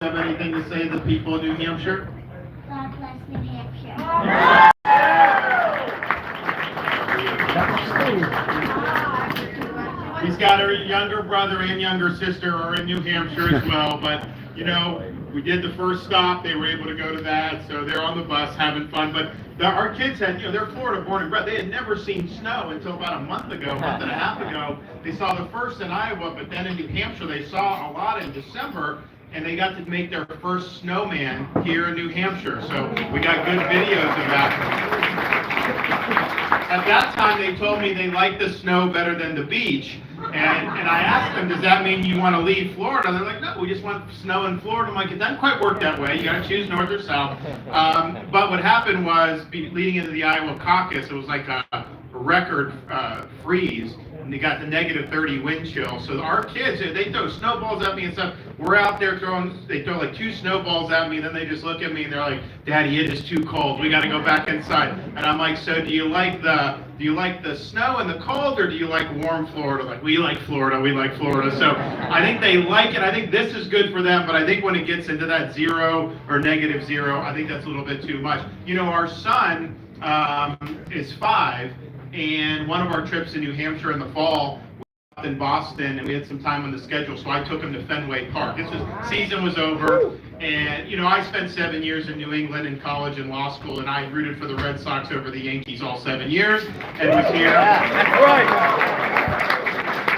Have anything to say to the people of New Hampshire? God bless New Hampshire. He's got a younger brother and younger sister are in New Hampshire as well, but you know, we did the first stop, they were able to go to that, so they're on the bus having fun, but our kids had, they're Florida born and bred, they had never seen snow until about a month and a half ago. They saw the first in Iowa, but then in New Hampshire, they saw a lot in December, and they got to make their first snowman here in New Hampshire, so we got good videos of that. At that time, they told me they liked the snow better than the beach, and I asked them, does that mean you want to leave Florida? They're like, no, we just want snow in Florida. I'm like, it doesn't quite work that way. You got to choose north or south. But what happened was, leading into the Iowa caucus, it was like a record freeze, and they got the -30 wind chill. So our kids, they throw snowballs at me and stuff. We're out there they throw like 2 snowballs at me, and then they just look at me and they're like, Daddy, it is too cold. We got to go back inside. And I'm like, so do you like the snow and the cold, or do you like warm Florida? Like, we like Florida, we like Florida. So I think they like it. I think this is good for them, but I think when it gets into that 0 or -0, I think that's a little bit too much. You know, our son is 5, and one of our trips in New Hampshire in the fall, we were in Boston, and we had some time on the schedule, so I took him to Fenway Park. Season was over, and you know, I spent 7 years in New England in college and law school, and I rooted for the Red Sox over the Yankees all 7 years, and was here. That's right.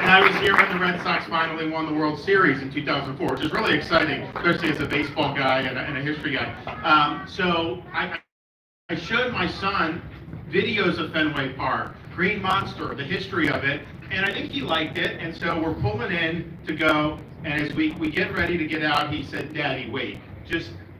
And I was here when the Red Sox finally won the World Series in 2004, which is really exciting, especially as a baseball guy and a history guy. So I showed my son videos of Fenway Park, Green Monster, the history of it, and I think he liked it, and so we're pulling in to go, and as we get ready to get out, he said, Daddy, wait,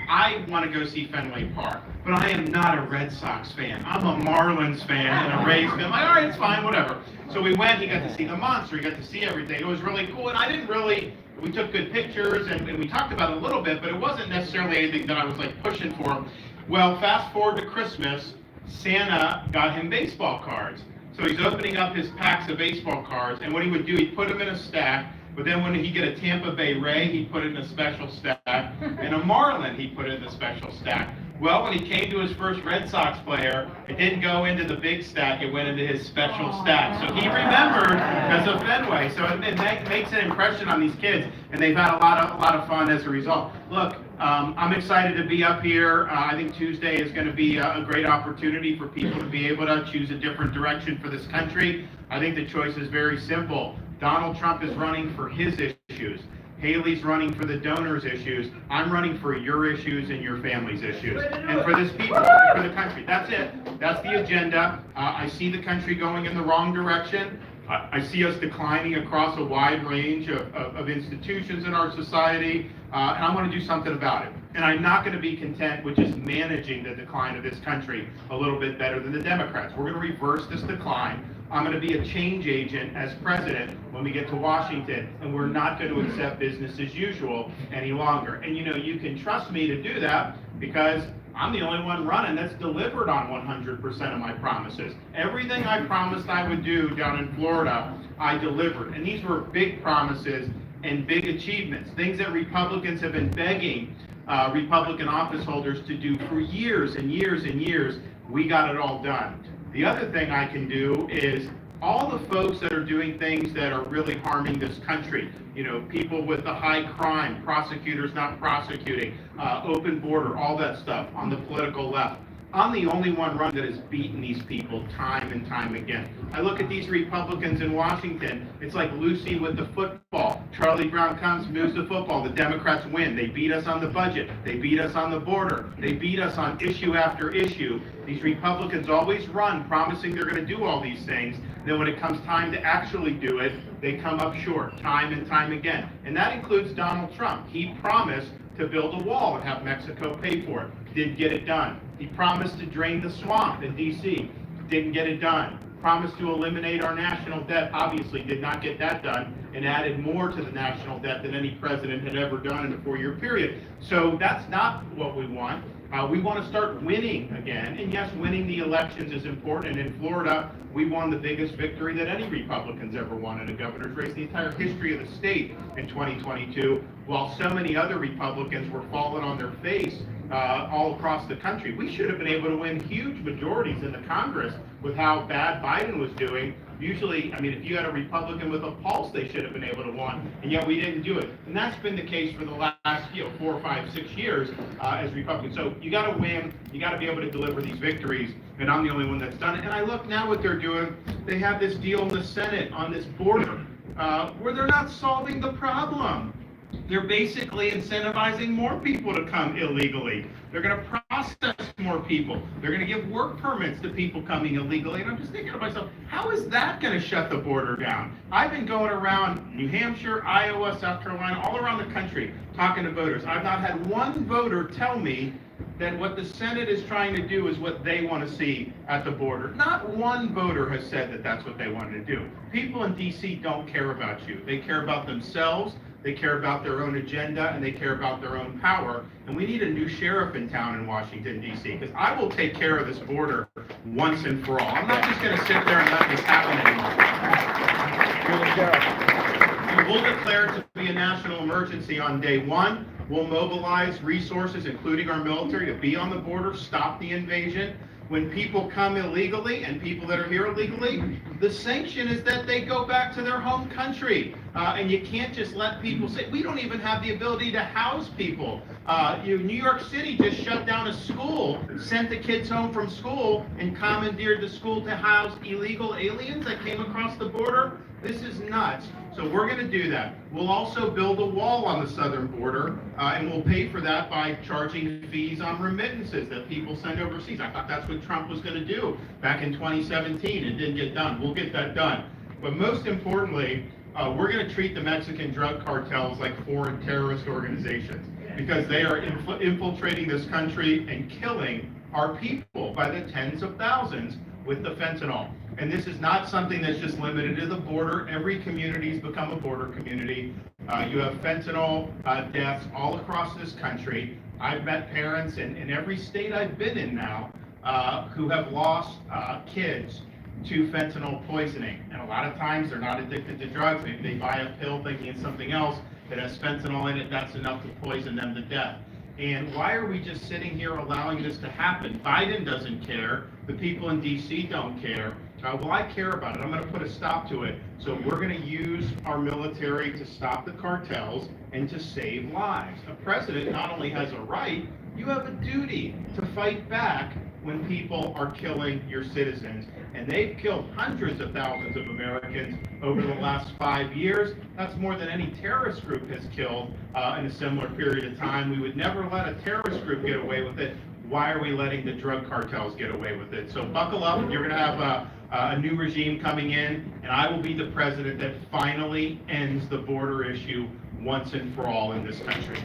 I want to go see Fenway Park, but I am not a Red Sox fan. I'm a Marlins fan and a Rays fan. I'm like, all right, it's fine, whatever. So we went, he got to see the monster, he got to see everything. It was really cool, and we took good pictures, and we talked about it a little bit, but it wasn't necessarily anything that I was like pushing for him. Well, fast forward to Christmas, Santa got him baseball cards. So he's opening up his packs of baseball cards, and what he would do, he'd put them in a stack, but then when he'd get a Tampa Bay Ray, he'd put it in a special stack, and a Marlin, he'd put it in a special stack. Well, when he came to his first Red Sox player, it didn't go into the big stack, it went into his special stack. So he remembered because of Fenway. So it makes an impression on these kids, and they've had a lot of fun as a result. Look, I'm excited to be up here. I think Tuesday is going to be a great opportunity for people to be able to choose a different direction for this country. I think the choice is very simple. Donald Trump is running for his issues. Haley's running for the donors' issues. I'm running for your issues and your family's issues. And for this people, for the country. That's it. That's the agenda. I see the country going in the wrong direction. I see us declining across a wide range of institutions in our society, and I want to do something about it. And I'm not going to be content with just managing the decline of this country a little bit better than the Democrats. We're going to reverse this decline. I'm going to be a change agent as president when we get to Washington, and we're not going to accept business as usual any longer. And you know, you can trust me to do that because I'm the only one running that's delivered on 100% of my promises. Everything I promised I would do down in Florida, I delivered. And these were big promises and big achievements, things that Republicans have been begging Republican office holders to do for years and years and years. We got it all done. The other thing I can do is all the folks that are doing things that are really harming this country, you know, people with the high crime, prosecutors not prosecuting, open border, all that stuff on the political left. I'm the only one running that has beaten these people time and time again. I look at these Republicans in Washington, it's like Lucy with the football. Charlie Brown comes, moves the football, the Democrats win. They beat us on the budget, they beat us on the border, they beat us on issue after issue. These Republicans always run promising they're going to do all these things. Then when it comes time to actually do it, they come up short time and time again. And that includes Donald Trump. He promised to build a wall and have Mexico pay for it. Didn't get it done. He promised to drain the swamp in D.C. Didn't get it done. Promised to eliminate our national debt, obviously did not get that done, and added more to the national debt than any president had ever done in a 4-year period. So that's not what we want. We want to start winning again, and yes, winning the elections is important. And in Florida, we won the biggest victory that any Republicans ever won in a governor's race, the entire history of the state in 2022, while so many other Republicans were falling on their face all across the country. We should have been able to win huge majorities in the Congress with how bad Biden was doing. Usually, I mean, if you had a Republican with a pulse, they should have been able to win, and yet we didn't do it. And that's been the case for the last, 4, 5, 6 years as Republicans. So you got to win, you got to be able to deliver these victories, and I'm the only one that's done it. And I look now what they're doing. They have this deal in the Senate on this border where they're not solving the problem. They're basically incentivizing more people to come illegally. They're going to process more people. They're going to give work permits to people coming illegally. And I'm just thinking to myself, how is that going to shut the border down? I've been going around New Hampshire, Iowa, South Carolina, all around the country talking to voters. I've not had one voter tell me that what the Senate is trying to do is what they want to see at the border. Not one voter has said that that's what they wanted to do. People in D.C. don't care about you. They care about themselves. They care about their own agenda, and they care about their own power. And we need a new sheriff in town in Washington, D.C., because I will take care of this border once and for all. I'm not just going to sit there and let this happen anymore. We'll declare it to be a national emergency on day one. We'll mobilize resources, including our military, to be on the border, stop the invasion. When people come illegally and people that are here illegally, the sanction is that they go back to their home country. And you can't just let people say, we don't even have the ability to house people. New York City just shut down a school, sent the kids home from school, and commandeered the school to house illegal aliens that came across the border. This is nuts. So we're going to do that. We'll also build a wall on the southern border, and we'll pay for that by charging fees on remittances that people send overseas. I thought that's what Trump was going to do back in 2017. It didn't get done. We'll get that done. But most importantly, we're going to treat the Mexican drug cartels like foreign terrorist organizations, because they are infiltrating this country and killing our people by the tens of thousands with the fentanyl. And this is not something that's just limited to the border. Every community's become a border community. You have fentanyl deaths all across this country. I've met parents in every state I've been in now who have lost kids to fentanyl poisoning. And a lot of times they're not addicted to drugs. Maybe they buy a pill thinking it's something else that has fentanyl in it. That's enough to poison them to death. And why are we just sitting here allowing this to happen? Biden doesn't care. The people in D.C. don't care. Well, I care about it. I'm going to put a stop to it. So we're going to use our military to stop the cartels and to save lives. A president not only has a right, you have a duty to fight back when people are killing your citizens. And they've killed hundreds of thousands of Americans over the last 5 years. That's more than any terrorist group has killed in a similar period of time. We would never let a terrorist group get away with it. Why are we letting the drug cartels get away with it? So buckle up. You're going to have a new regime coming in, and I will be the president that finally ends the border issue once and for all in this country.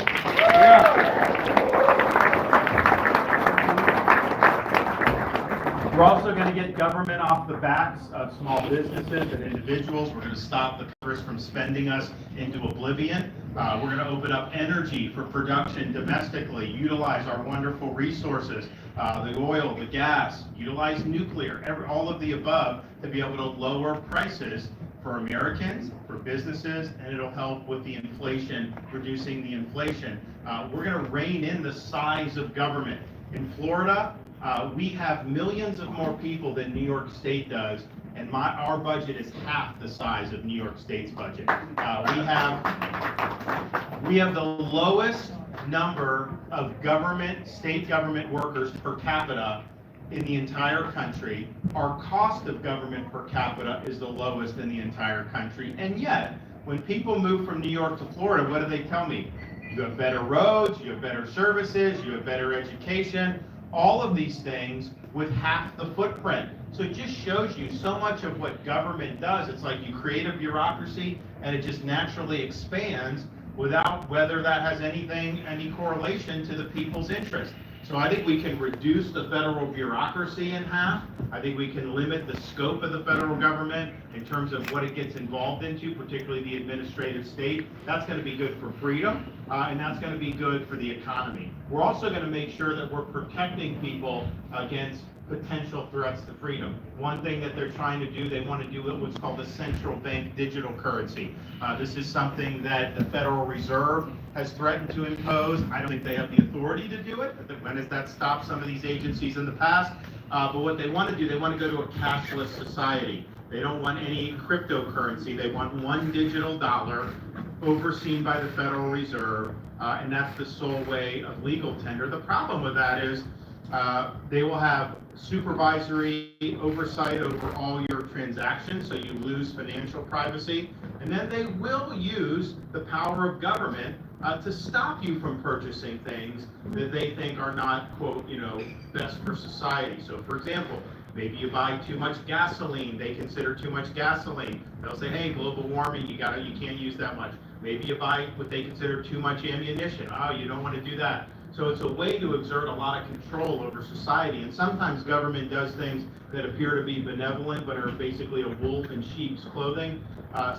We're also going to get government off the backs of small businesses and individuals. We're going to stop the Congress from spending us into oblivion. We're going to open up energy for production domestically, utilize our wonderful resources, the oil, the gas, utilize nuclear, all of the above to be able to lower prices for Americans, for businesses, and it'll help with the inflation, reducing the inflation. We're going to rein in the size of government. In Florida, we have millions of more people than New York State does, and our budget is half the size of New York State's budget. We have the lowest number of state government workers per capita in the entire country. Our cost of government per capita is the lowest in the entire country, and yet, when people move from New York to Florida, what do they tell me? You have better roads, you have better services, you have better education, all of these things with half the footprint. So it just shows you so much of what government does. It's like you create a bureaucracy and it just naturally expands without whether that has any correlation to the people's interest. So I think we can reduce the federal bureaucracy in half. I think we can limit the scope of the federal government in terms of what it gets involved into, particularly the administrative state. That's going to be good for freedom, and that's going to be good for the economy. We're also going to make sure that we're protecting people against potential threats to freedom. One thing that they're trying to do, they want to do what's called a central bank digital currency. This is something that the Federal Reserve has threatened to impose. I don't think they have the authority to do it. When has that stopped some of these agencies in the past? But what they want to do, they want to go to a cashless society. They don't want any cryptocurrency. They want one digital dollar overseen by the Federal Reserve, and that's the sole way of legal tender. The problem with that is they will have supervisory oversight over all your transactions, so you lose financial privacy, and then they will use the power of government to stop you from purchasing things that they think are not, quote, best for society. So, for example, maybe you buy too much gasoline, they consider too much gasoline. They'll say, hey, global warming, you can't use that much. Maybe you buy what they consider too much ammunition. Oh, you don't want to do that. So it's a way to exert a lot of control over society. And sometimes government does things that appear to be benevolent, but are basically a wolf in sheep's clothing.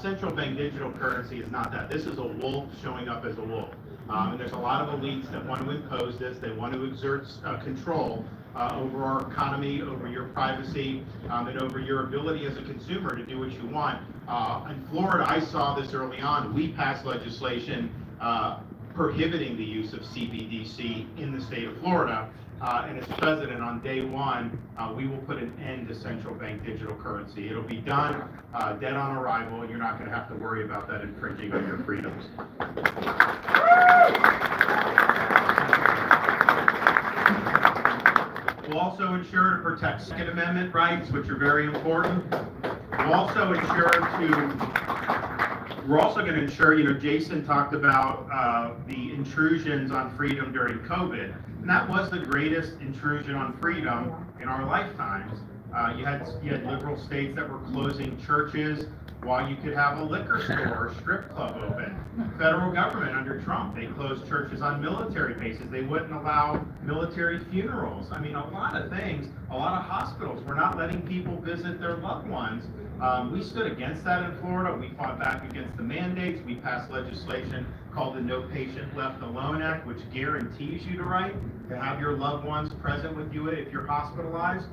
Central bank digital currency is not that. This is a wolf showing up as a wolf. And there's a lot of elites that want to impose this. They want to exert control over our economy, over your privacy, and over your ability as a consumer to do what you want. In Florida, I saw this early on. We passed legislation prohibiting the use of CBDC in the state of Florida. And as president, on day one, we will put an end to central bank digital currency. It'll be done, dead on arrival, and you're not going to have to worry about that infringing on your freedoms. We'll also ensure to protect Second Amendment rights, which are very important. We're also going to ensure, Jason talked about the intrusions on freedom during COVID, and that was the greatest intrusion on freedom in our lifetimes. You had liberal states that were closing churches while you could have a liquor store or strip club open. Federal government under Trump, they closed churches on military bases. They wouldn't allow military funerals. I mean, a lot of things, a lot of hospitals were not letting people visit their loved ones. We stood against that in Florida. We fought back against the mandates. We passed legislation called the No Patient Left Alone Act, which guarantees you the right to have your loved ones present with you if you're hospitalized.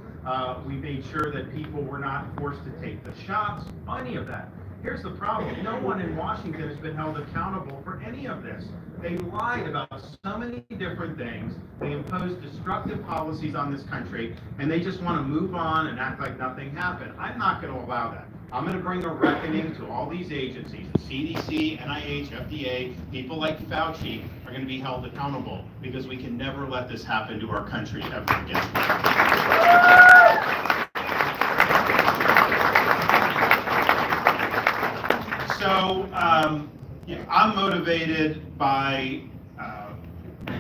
We made sure that people were not forced to take the shots, any of that. Here's the problem. No one in Washington has been held accountable for any of this. They lied about so many different things. They imposed destructive policies on this country, and they just want to move on and act like nothing happened. I'm not going to allow that. I'm going to bring a reckoning to all these agencies. The CDC, NIH, FDA, people like Fauci are going to be held accountable, because we can never let this happen to our country ever again. So I'm motivated by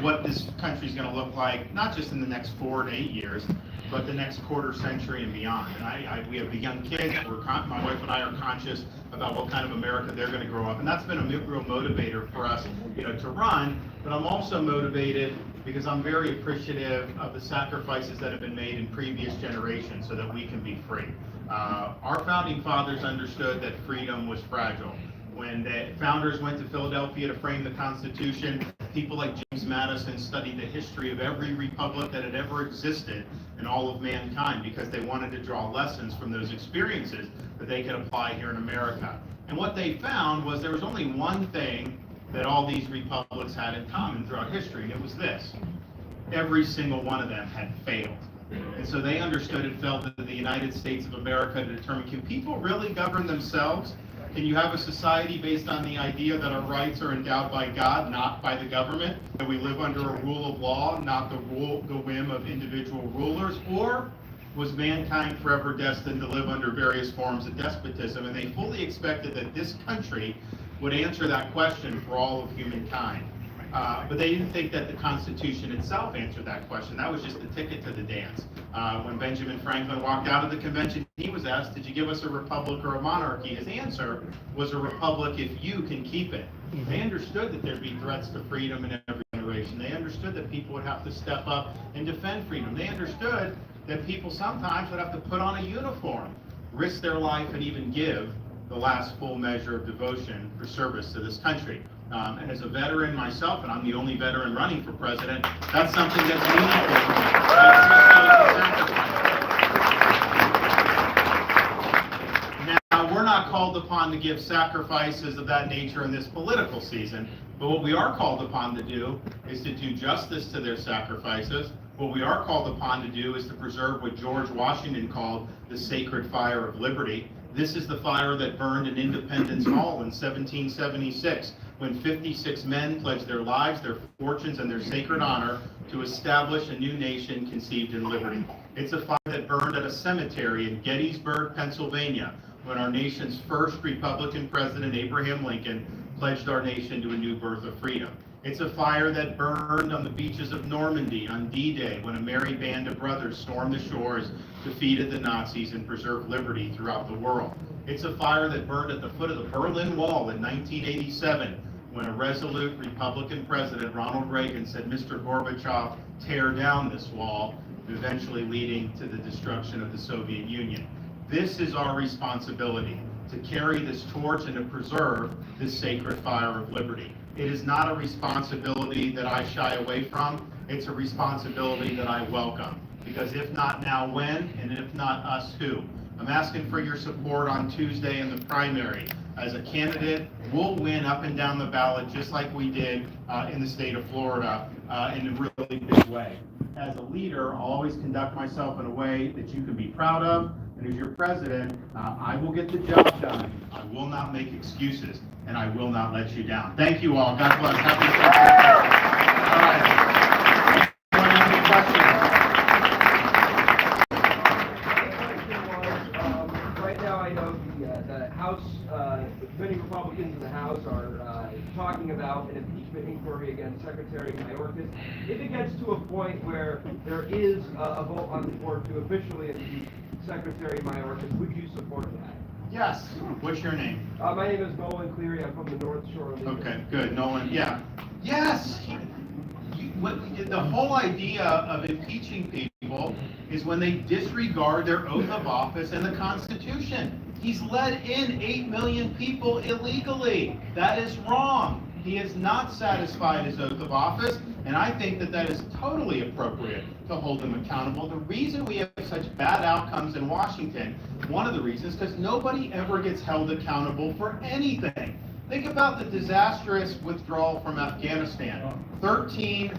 what this country is going to look like, not just in the next 4 to 8 years, but the next quarter century and beyond. And we have the young kids. My wife and I are conscious about what kind of America they're going to grow up, and that's been a real motivator for us, to run. But I'm also motivated because I'm very appreciative of the sacrifices that have been made in previous generations so that we can be free. Our founding fathers understood that freedom was fragile. When the founders went to Philadelphia to frame the Constitution, people like James Madison studied the history of every republic that had ever existed in all of mankind, because they wanted to draw lessons from those experiences that they could apply here in America. And what they found was there was only one thing that all these republics had in common throughout history, and it was this: every single one of them had failed. And so they understood and felt that the United States of America determined, can people really govern themselves? Can you have a society based on the idea that our rights are endowed by God, not by the government? That we live under a rule of law, not the whim of individual rulers? Or was mankind forever destined to live under various forms of despotism? And they fully expected that this country would answer that question for all of humankind. But they didn't think that the Constitution itself answered that question. That was just the ticket to the dance. When Benjamin Franklin walked out of the convention, he was asked, did you give us a republic or a monarchy? His answer was a republic if you can keep it. They understood that there'd be threats to freedom in every generation. They understood that people would have to step up and defend freedom. They understood that people sometimes would have to put on a uniform, risk their life, and even give the last full measure of devotion for service to this country. And as a veteran myself, and I'm the only veteran running for president, that's something that's meaningful to me. I appreciate the sacrifice. Now, we're not called upon to give sacrifices of that nature in this political season, but what we are called upon to do is to do justice to their sacrifices. What we are called upon to do is to preserve what George Washington called the sacred fire of liberty. This is the fire that burned in Independence Hall in 1776, when 56 men pledged their lives, their fortunes, and their sacred honor to establish a new nation conceived in liberty. It's a fire that burned at a cemetery in Gettysburg, Pennsylvania, when our nation's first Republican president, Abraham Lincoln, pledged our nation to a new birth of freedom. It's a fire that burned on the beaches of Normandy on D-Day, when a merry band of brothers stormed the shores, defeated the Nazis, and preserved liberty throughout the world. It's a fire that burned at the foot of the Berlin Wall in 1987, when a resolute Republican president, Ronald Reagan, said, "Mr. Gorbachev, tear down this wall," eventually leading to the destruction of the Soviet Union. This is our responsibility, to carry this torch and to preserve this sacred fire of liberty. It is not a responsibility that I shy away from. It's a responsibility that I welcome. Because if not now, when? And if not us, who? I'm asking for your support on Tuesday in the primary. As a candidate, we'll win up and down the ballot just like we did in the state of Florida in a really big way. As a leader, I'll always conduct myself in a way that you can be proud of. And as your president, I will get the job done. I will not make excuses, and I will not let you down. Thank you all. God bless. Happy All right. Anyone have any questions? Right now, I know the House, many Republicans in the House are talking about an impeachment inquiry against Secretary Mayorkas. If it gets to a point where there is a vote on the floor to officially impeach Secretary Mayorkas, would you support that? Yes. What's your name? My name is Nolan Cleary. I'm from the North Shore of Lincoln. Okay, good. Nolan, yeah. Yes. The whole idea of impeaching people is when they disregard their oath of office and the Constitution. He's let in 8 million people illegally. That is wrong. He has not satisfied his oath of office, and I think that that is totally appropriate to hold him accountable. The reason we have such bad outcomes in Washington, one of the reasons, because nobody ever gets held accountable for anything. Think about the disastrous withdrawal from Afghanistan. 13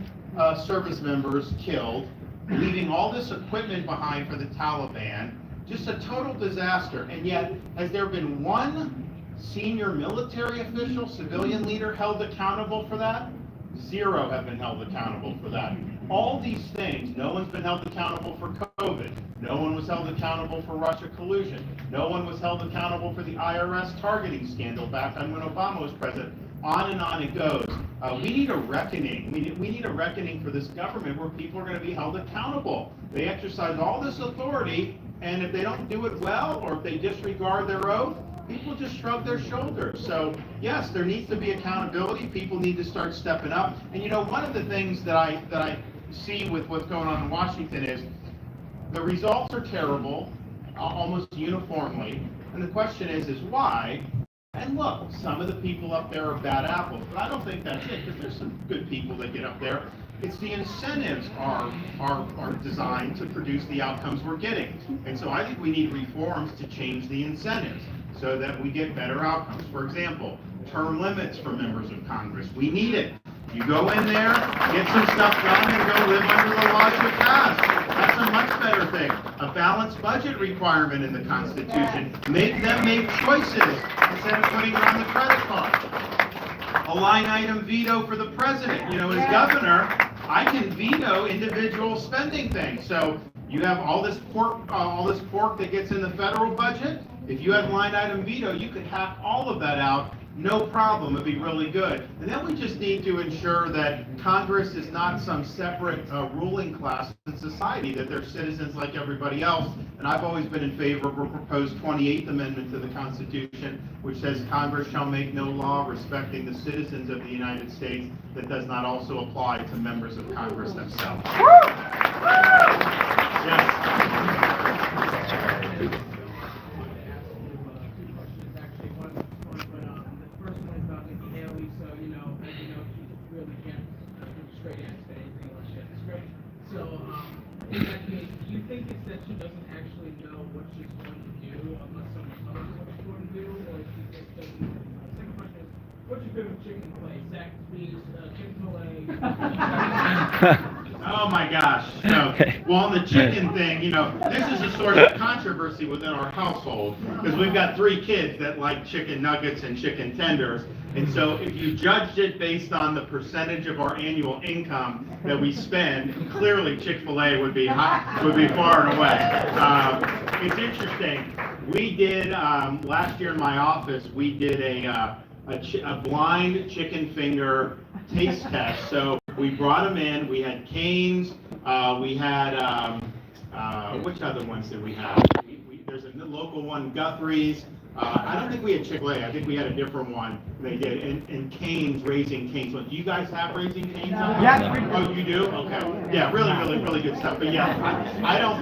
service members killed, leaving all this equipment behind for the Taliban. Just a total disaster. And yet, has there been one senior military official, civilian leader held accountable for that? 0 have been held accountable for that. All these things, no one's been held accountable for COVID. No one was held accountable for Russia collusion. No one was held accountable for the IRS targeting scandal back on when Obama was president. On and on it goes. We need a reckoning. We need a reckoning for this government where people are going to be held accountable. They exercise all this authority, and if they don't do it well, or if they disregard their oath, people just shrug their shoulders. So yes, there needs to be accountability. People need to start stepping up. And you know, one of the things that I see with what's going on in Washington is the results are terrible, almost uniformly. And the question is why? And look, some of the people up there are bad apples, but I don't think that's it, because there's some good people that get up there. It's the incentives are designed to produce the outcomes we're getting. And so I think we need reforms to change the incentives so that we get better outcomes. For example, term limits for members of Congress. We need it. You go in there, get some stuff done, and go live under the laws you pass. That's a much better thing. A balanced budget requirement in the Constitution. Make them make choices instead of putting it on the credit card. A line item veto for the president. You know, as governor, I can veto individual spending things. So you have all this pork that gets in the federal budget. If you have line item veto, you could hack all of that out no problem, it'd be really good. And then we just need to ensure that Congress is not some separate ruling class in society, that they're citizens like everybody else. And I've always been in favor of a proposed 28th Amendment to the Constitution, which says Congress shall make no law respecting the citizens of the United States that does not also apply to members of Congress themselves. Yes. In that case, do you think it's that she doesn't actually know what she's going to do unless someone tells her what she's going to do, or she just doesn't know? The second question is, what's your favorite chicken play? Zaxby's, Chick-fil-A? Oh my gosh. So, well, on the chicken thing, this is a source of controversy within our household because we've got 3 kids that like chicken nuggets and chicken tenders. And so if you judged it based on the percentage of our annual income that we spend, clearly Chick-fil-A would be far and away. It's interesting. We did, last year in my office, we did a blind chicken finger taste test. So we brought them in, we had Cane's, we had, which other ones did we have? There's a local one, Guthrie's. I don't think we had Chick-fil-A. I think we had a different one. They did, and Cane's, Raising Cane's. Do you guys have Raising Cane's? Yeah. Oh, you do? Okay. Yeah, really good stuff. But yeah, I don't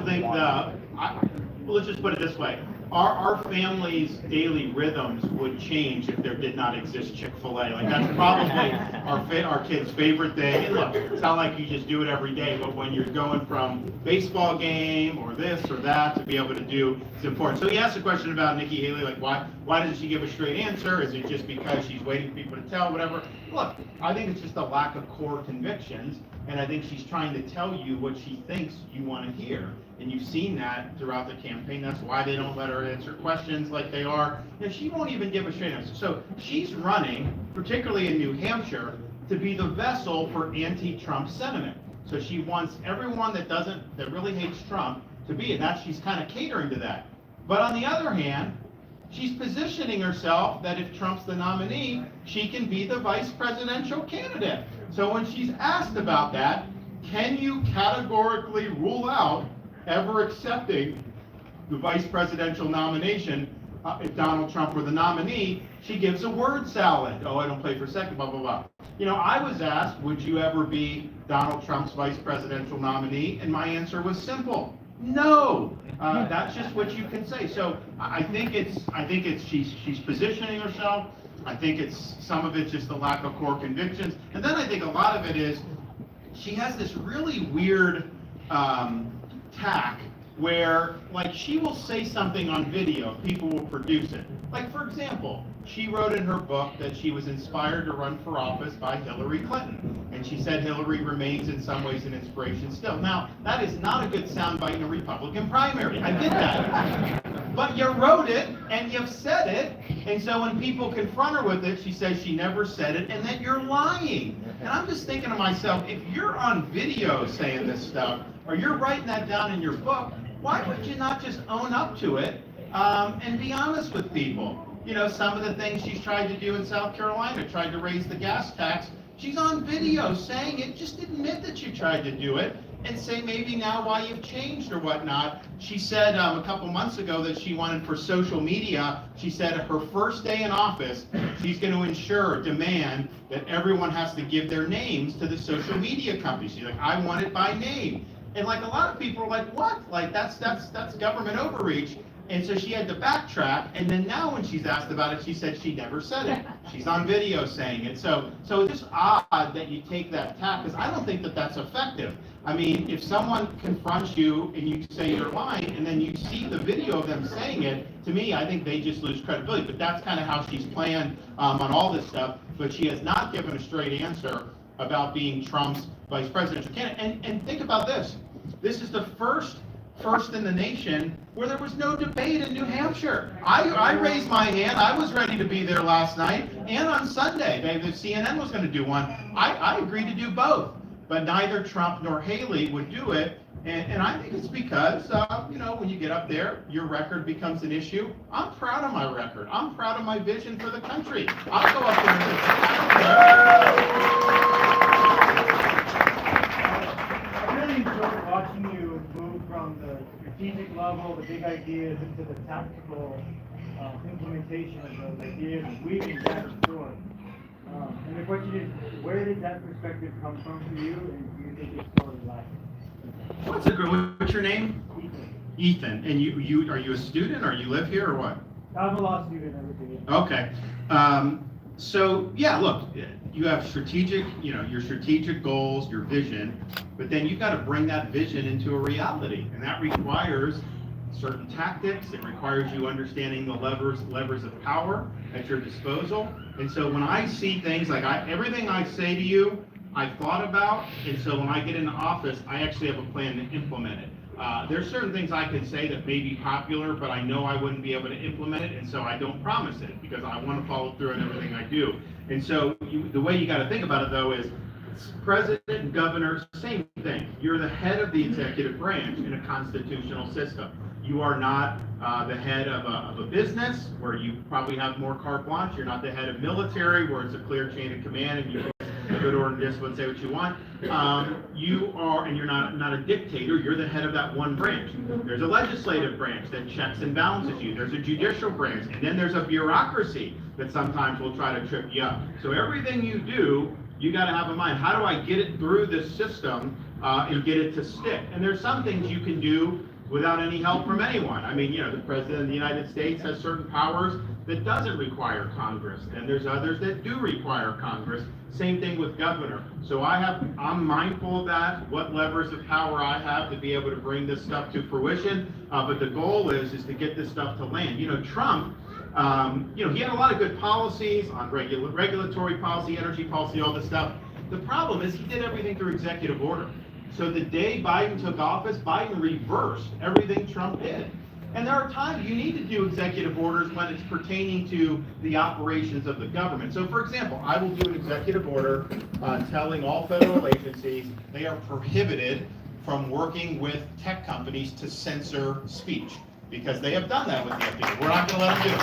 think let's just put it this way. Our family's daily rhythms would change if there did not exist Chick-fil-A. Like, that's probably our kids' favorite thing. And look, it's not like you just do it every day, but when you're going from baseball game or this or that to be able to do, it's important. So he asked a question about Nikki Haley, like why doesn't she give a straight answer? Is it just because she's waiting for people to tell, whatever? Look, I think it's just a lack of core convictions, and I think she's trying to tell you what she thinks you want to hear. And you've seen that throughout the campaign. That's why they don't let her answer questions like they are. And she won't even give a straight answer. So she's running, particularly in New Hampshire, to be the vessel for anti-Trump sentiment. So she wants everyone that really hates Trump to be it. That she's kind of catering to that. But on the other hand, she's positioning herself that if Trump's the nominee, she can be the vice presidential candidate. So when she's asked about that, can you categorically rule out ever accepting the vice presidential nomination if Donald Trump were the nominee? She gives a word salad. Oh, I don't play for second, blah, blah, blah. I was asked, would you ever be Donald Trump's vice presidential nominee? And my answer was simple. No. That's just what you can say. So I think she's positioning herself. I think some of it's just a lack of core convictions. And then I think a lot of it is she has this really weird tack where, like, she will say something on video, people will produce it. Like, for example, she wrote in her book that she was inspired to run for office by Hillary Clinton. And she said Hillary remains in some ways an inspiration still. Now, that is not a good soundbite in a Republican primary. I get that. But you wrote it, and you've said it, and so when people confront her with it, she says she never said it, and that you're lying. And I'm just thinking to myself, if you're on video saying this stuff, or you're writing that down in your book, why would you not just own up to it and be honest with people? Some of the things she's tried to do in South Carolina, tried to raise the gas tax. She's on video saying it. Just admit that you tried to do it and say maybe now why you've changed or whatnot. She said a couple months ago that she wanted for social media, she said her first day in office, she's going to demand that everyone has to give their names to the social media companies. She's like, I want it by name. And like a lot of people are like, what? Like that's government overreach. And so she had to backtrack, and then now when she's asked about it, she said she never said it. She's on video saying it. So it's just odd that you take that tack, because I don't think that that's effective. I mean, if someone confronts you and you say you're lying, and then you see the video of them saying it, to me, I think they just lose credibility. But that's kind of how she's planned on all this stuff. But she has not given a straight answer about being Trump's vice presidential candidate. And think about this. This is the first in the nation where there was no debate in New Hampshire. I raised my hand. I was ready to be there last night and on Sunday. The CNN was going to do one. I agreed to do both. but neither Trump nor Haley would do it. And I think it's because, when you get up there, your record becomes an issue. I'm proud of my record. I'm proud of my vision for the country. I'll go up there and say, I really enjoyed watching you move from the strategic level, the big ideas, into the tactical implementation of those ideas, weaving back and forth. And the question is, where did that perspective come from for you, and do you think it's still lasting? What's your name? Ethan. And you are you a student, or you live here, or what? I'm a law student in Virginia. Okay. So yeah, look, you have your strategic goals, your vision, but then you've got to bring that vision into a reality, and that requires certain tactics. It requires you understanding the levers of power at your disposal. And so when I see things like everything I say to you, I've thought about, and so when I get into office, I actually have a plan to implement it. There's certain things I could say that may be popular, but I know I wouldn't be able to implement it, and so I don't promise it, because I want to follow through on everything I do. And so the way you got to think about it, though, is president and governor, same thing. You're the head of the executive branch in a constitutional system. You are not the head of a business where you probably have more carte blanche. You're not the head of military where it's a clear chain of command and you can good order and discipline, say what you want. You are, and you're not a dictator. You're the head of that one branch. There's a legislative branch that checks and balances you. There's a judicial branch, and then there's a bureaucracy that sometimes will try to trip you up. So everything you do, you got to have in mind, how do I get it through this system and get it to stick? And there's some things you can do without any help from anyone. I mean, the President of the United States has certain powers that doesn't require Congress, and there's others that do require Congress. Same thing with governor. So I'm mindful of that, what levers of power I have to be able to bring this stuff to fruition. But the goal is to get this stuff to land. Trump, he had a lot of good policies on regulatory policy, energy policy, all this stuff. The problem is he did everything through executive order. So the day Biden took office, Biden reversed everything Trump did. And there are times you need to do executive orders when it's pertaining to the operations of the government. So for example, I will do an executive order telling all federal agencies they are prohibited from working with tech companies to censor speech, because they have done that with the FDA. We're not going to let them do it.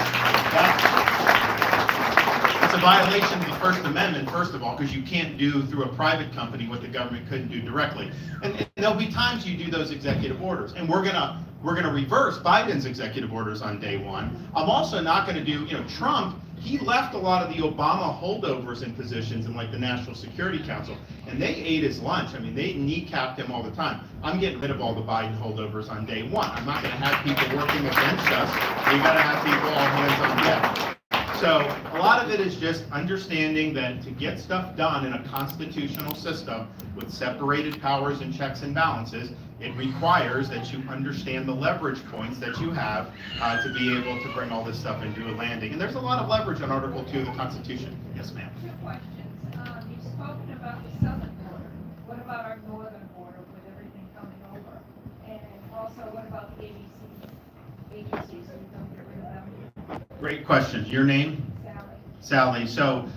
It's a violation of the First Amendment, first of all, because you can't do through a private company what the government couldn't do directly. And there'll be times you do those executive orders, and we're gonna reverse Biden's executive orders on day one. I'm also not going to do, Trump, he left a lot of the Obama holdovers in positions in like the National Security Council, and they ate his lunch. I mean, they kneecapped him all the time. I'm getting rid of all the Biden holdovers on day one. I'm not going to have people working against us. You got to have people all hands on deck. So a lot of it is just understanding that to get stuff done in a constitutional system with separated powers and checks and balances, it requires that you understand the leverage points that you have to be able to bring all this stuff into a landing. And there's a lot of leverage on Article 2 of the Constitution. Yes, ma'am. Two questions. You've spoken about the southern border. What about our northern border with everything coming over? And also, what about the agencies? Are you going to get rid of them? Great questions. Your name? Sally. Sally. So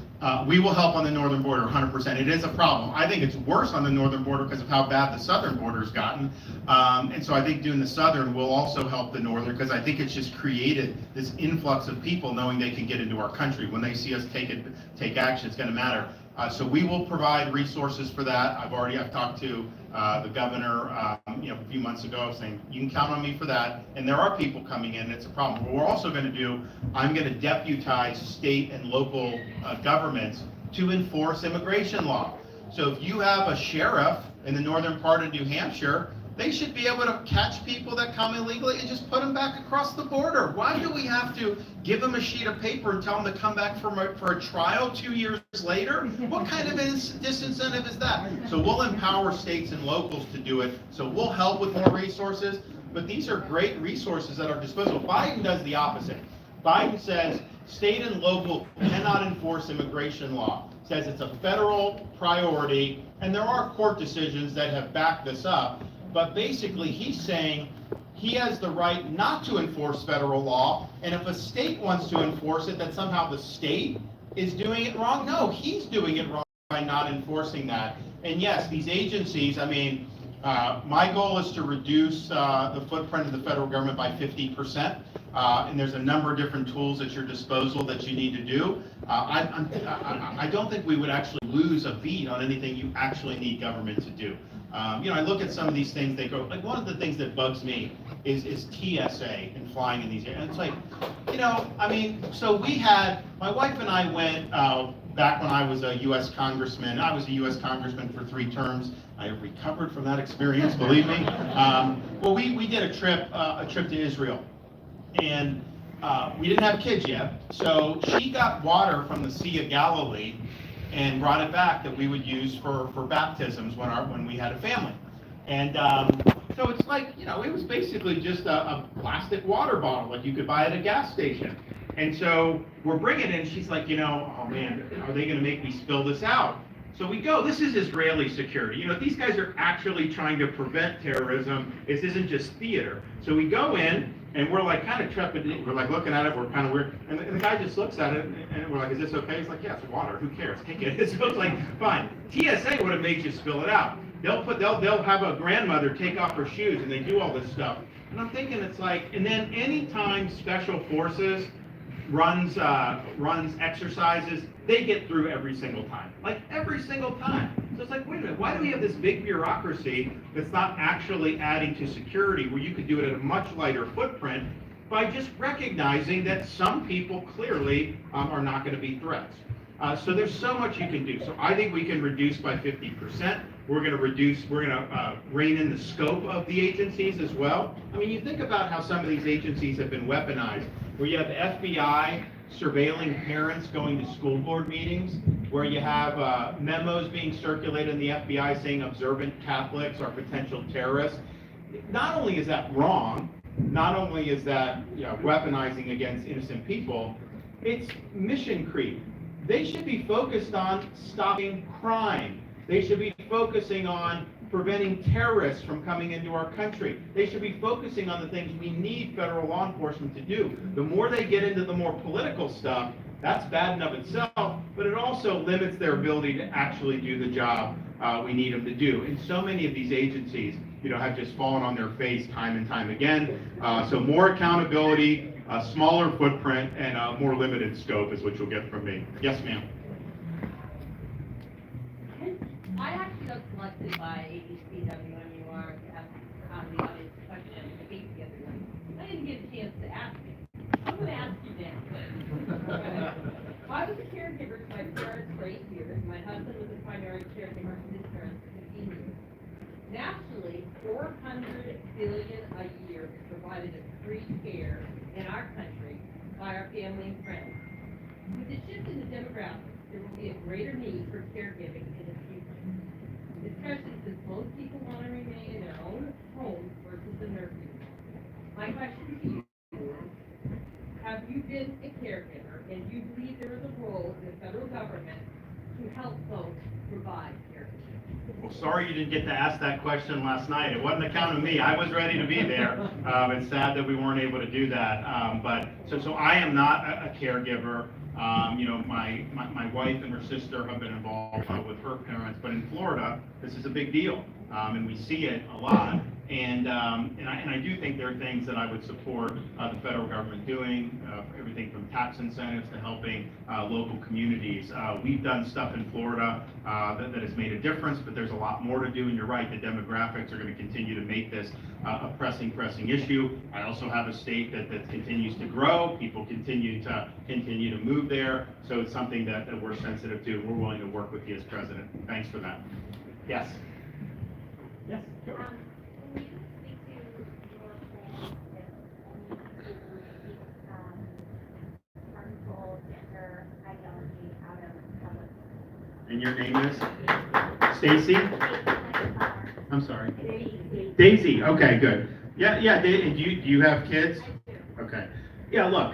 we will help on the northern border 100%. It is a problem. I think it's worse on the northern border because of how bad the southern border's gotten. And so I think doing the southern will also help the northern, because I think it's just created this influx of people knowing they can get into our country. When they see us take action, it's going to matter. So we will provide resources for that. I've talked to the governor, a few months ago, saying you can count on me for that. And there are people coming in. It's a problem. What we're also going to do, I'm going to deputize state and local governments to enforce immigration law. So if you have a sheriff in the northern part of New Hampshire, they should be able to catch people that come illegally and just put them back across the border. Why do we have to give them a sheet of paper and tell them to come back for a trial 2 years later? What kind of disincentive is that? So we'll empower states and locals to do it. So we'll help with more resources, but these are great resources at our disposal. Biden does the opposite. Biden says state and local cannot enforce immigration law. Says it's a federal priority, and there are court decisions that have backed this up. But basically, he's saying he has the right not to enforce federal law, and if a state wants to enforce it, that somehow the state is doing it wrong. No, he's doing it wrong by not enforcing that. And yes, these agencies, I mean, my goal is to reduce the footprint of the federal government by 50%. And there's a number of different tools at your disposal that you need to do. I don't think we would actually lose a beat on anything you actually need government to do. I look at some of these things, they go, like one of the things that bugs me is TSA and flying in these areas. And it's like, I mean, so my wife and I went, back when I was a U.S. congressman. I was a U.S. congressman for 3 terms. I have recovered from that experience, believe me. Well, we did a trip to Israel. And we didn't have kids yet, so she got water from the Sea of Galilee and brought it back that we would use for baptisms when we had a family. And so it's like, it was basically just a plastic water bottle like you could buy at a gas station. And so we're bringing it, and she's like, oh man, are they going to make me spill this out? So we go, this is Israeli security. These guys are actually trying to prevent terrorism. This isn't just theater. So we go in, and we're like kind of trepidate. We're like looking at it, we're kind of weird. And the guy just looks at it, and we're like, is this okay? He's like, yeah, it's water. Who cares? Take it. So it's like, fine. TSA would have made you spill it out. They'll have a grandmother take off her shoes, and they do all this stuff. And I'm thinking it's like, and then anytime Special Forces runs exercises, they get through every single time. Like every single time. So it's like, wait a minute, why do we have this big bureaucracy that's not actually adding to security where you could do it at a much lighter footprint by just recognizing that some people clearly are not going to be threats. So there's so much you can do. So I think we can reduce by 50%. We're going to rein in the scope of the agencies as well. I mean, you think about how some of these agencies have been weaponized, where you have the FBI surveilling parents going to school board meetings, where you have memos being circulated in the FBI saying observant Catholics are potential terrorists. Not only is that wrong, not only is that weaponizing against innocent people, it's mission creep. They should be focused on stopping crime. They should be focusing on preventing terrorists from coming into our country. They should be focusing on the things we need federal law enforcement to do. The more they get into the more political stuff, that's bad in of itself, but it also limits their ability to actually do the job we need them to do. And so many of these agencies, have just fallen on their face time and time again. So more accountability, a smaller footprint, and a more limited scope is what you'll get from me. Yes, ma'am. I actually got selected by ABCWMUR to ask the audience a question at the debate the other night. I didn't get a chance to ask it. I'm going to ask you now. I was a caregiver to my parents for 8 years. My husband was the primary caregiver for his parents for 15 years. Nationally, $400 billion a year is provided of free care in our country by our family and friends. With the shift in the demographics, there will be a greater need for caregiving in the future, especially since most people want to remain in their own homes versus the nursing home. My question to you is, have you been a caregiver, and do you believe there is a role in the federal government to help folks provide care? Well, sorry you didn't get to ask that question last night. It wasn't account of me. I was ready to be there. It's sad that we weren't able to do that. But so I am not a caregiver. My wife and her sister have been involved with her parents, but in Florida, this is a big deal, and we see it a lot. And I do think there are things that I would support the federal government doing, everything from tax incentives to helping local communities. We've done stuff in Florida that has made a difference, but there's a lot more to do. And you're right, the demographics are going to continue to make this a pressing issue. I also have a state that continues to grow. People continue to move there. So it's something that we're sensitive to. We're willing to work with you as president. Thanks for that. Yes. Yes. Go ahead. Can you speak to your plan with harmful gender ideology out of public? And your name is? Stacy? I'm sorry. Daisy. Okay, good. Yeah. Do you have kids? I do. Okay. Yeah, look,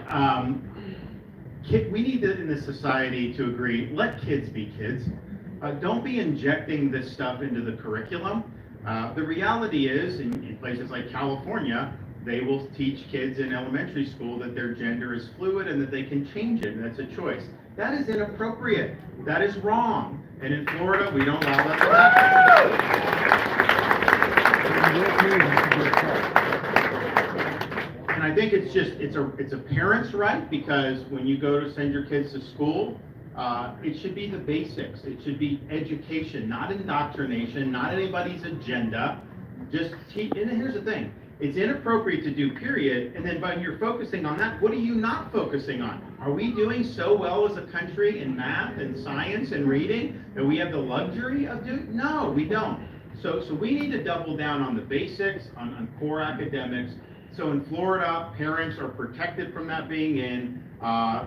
we need to, in this society, to agree, let kids be kids. Don't be injecting this stuff into the curriculum. The reality is, in places like California, they will teach kids in elementary school that their gender is fluid and that they can change it, and that's a choice. That is inappropriate. That is wrong. And in Florida, we don't allow that to happen. And I think it's a parent's right, because when you go to send your kids to school, it should be the basics. It should be education, not indoctrination, not anybody's agenda. Just teach. And here's the thing. It's inappropriate to do, period. And then when you're focusing on that, what are you not focusing on? Are we doing so well as a country in math and science and reading that we have the luxury of doing? No, we don't. So we need to double down on the basics, on core academics. So in Florida, parents are protected from that being in.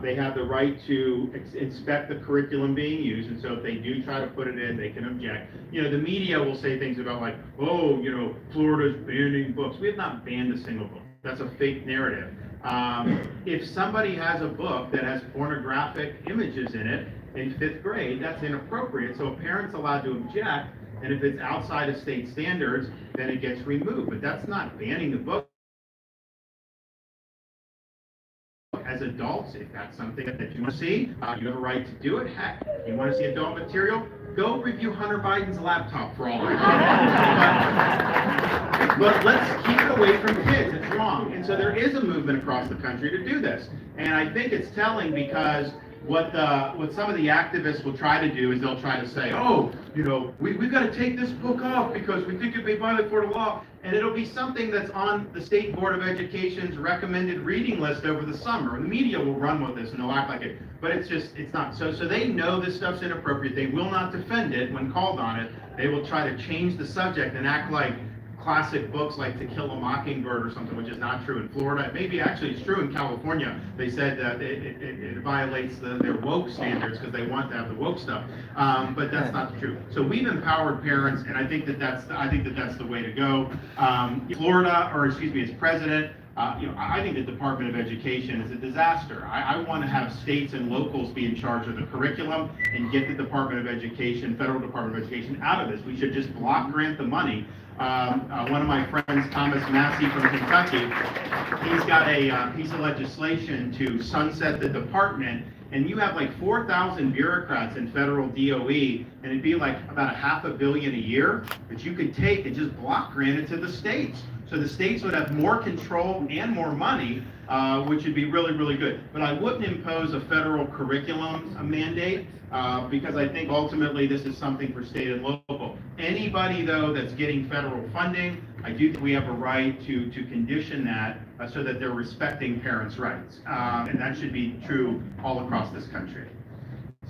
They have the right to inspect the curriculum being used, and so if they do try to put it in, they can object. You know, the media will say things about like, oh, you know, Florida's banning books. We have not banned a single book. That's a fake narrative. If somebody has a book that has pornographic images in it in 5th grade, that's inappropriate. So a parent's allowed to object, and if it's outside of state standards, then it gets removed. But that's not banning the book. As adults, if that's something that you want to see, you have a right to do it. Heck, you want to see adult material, go review Hunter Biden's laptop for all I know. But let's keep it away from kids. It's wrong. And so there is a movement across the country to do this. And I think it's telling, because what some of the activists will try to do is they'll try to say, oh, you know, we've got to take this book off because we think it may violate Florida law. And it'll be something that's on the State Board of Education's recommended reading list over the summer. And the media will run with this and they'll act like it. But it's not. So they know this stuff's inappropriate. They will not defend it when called on it. They will try to change the subject and act like classic books like To Kill a Mockingbird or something, which is not true in Florida. Maybe actually it's true in California. They said that it violates their woke standards because they want to have the woke stuff, but that's not true. So we've empowered parents, and I think that's the way to go. Florida, or excuse me, as president, I think the Department of Education is a disaster. I want to have states and locals be in charge of the curriculum and get the Department of Education, Federal Department of Education, out of this. We should just block grant the money. One of my friends, Thomas Massey from Kentucky, he's got a piece of legislation to sunset the department, and you have like 4,000 bureaucrats in federal DOE, and it'd be like about $500 million a year that you could take and just block grant it to the states. So the states would have more control and more money, which would be really, really good. But I wouldn't impose a federal curriculum mandate, because I think ultimately this is something for state and local. Anybody, though, that's getting federal funding, I do think we have a right to condition that so that they're respecting parents' rights. And that should be true all across this country.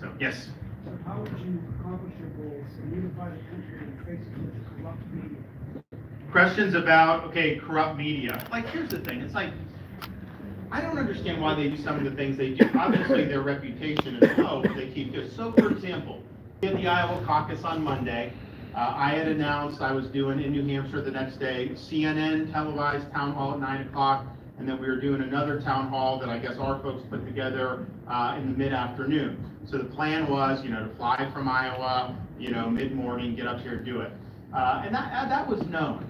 So, yes? So how would you accomplish your goals and unify the country in the face of such corrupt media? Questions about, okay, corrupt media. Like, here's the thing. It's like, I don't understand why they do some of the things they do. Obviously, their reputation is low, but they keep doing. So, for example, in the Iowa caucus on Monday, I had announced I was doing in New Hampshire the next day, CNN televised town hall at 9 o'clock, and then we were doing another town hall that I guess our folks put together in the mid-afternoon. So the plan was, to fly from Iowa, mid-morning, get up here and do it. And that was known.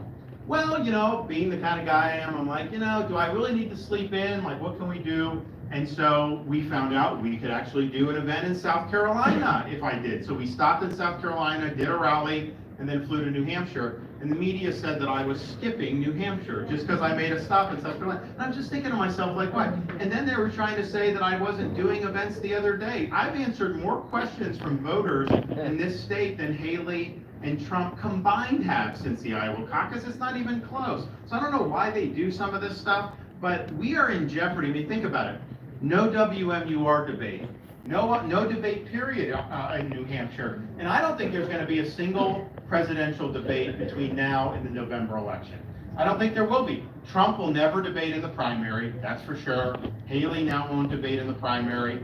Well, being the kind of guy I am, I'm like, do I really need to sleep in? Like, what can we do? And so we found out we could actually do an event in South Carolina if I did. So we stopped in South Carolina, did a rally, and then flew to New Hampshire. And the media said that I was skipping New Hampshire just because I made a stop in South Carolina. And I'm just thinking to myself, like, what? And then they were trying to say that I wasn't doing events the other day. I've answered more questions from voters in this state than Haley and Trump combined have since the Iowa caucus. It's not even close. So I don't know why they do some of this stuff, but we are in jeopardy. I mean, think about it. No WMUR debate. No debate period in New Hampshire. And I don't think there's going to be a single presidential debate between now and the November election. I don't think there will be. Trump will never debate in the primary, that's for sure. Haley now won't debate in the primary.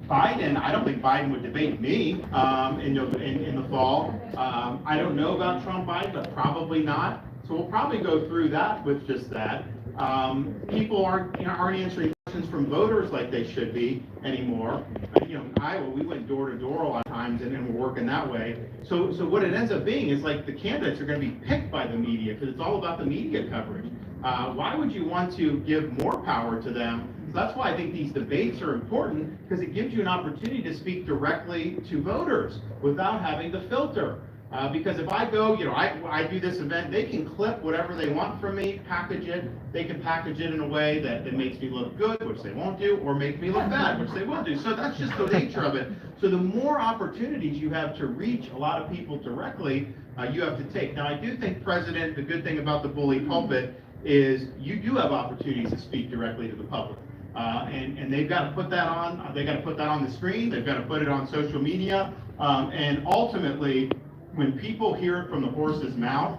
Biden, I don't think Biden would debate me in the fall. I don't know about Trump Biden, but probably not. So we'll probably go through that with just that. People aren't answering questions from voters like they should be anymore. In Iowa, we went door to door a lot of times, and we're working that way. So what it ends up being is like the candidates are going to be picked by the media because it's all about the media coverage. Why would you want to give more power to them? That's why I think these debates are important, because it gives you an opportunity to speak directly to voters without having to filter. Because if I go, I do this event, they can clip whatever they want from me, package it. They can package it in a way that makes me look good, which they won't do, or make me look bad, which they will do. So that's just the nature of it. So the more opportunities you have to reach a lot of people directly, you have to take. Now, I do think, President, the good thing about the bully pulpit is you do have opportunities to speak directly to the public. And they've got to put that on, the screen, they've got to put it on social media, and ultimately, when people hear it from the horse's mouth,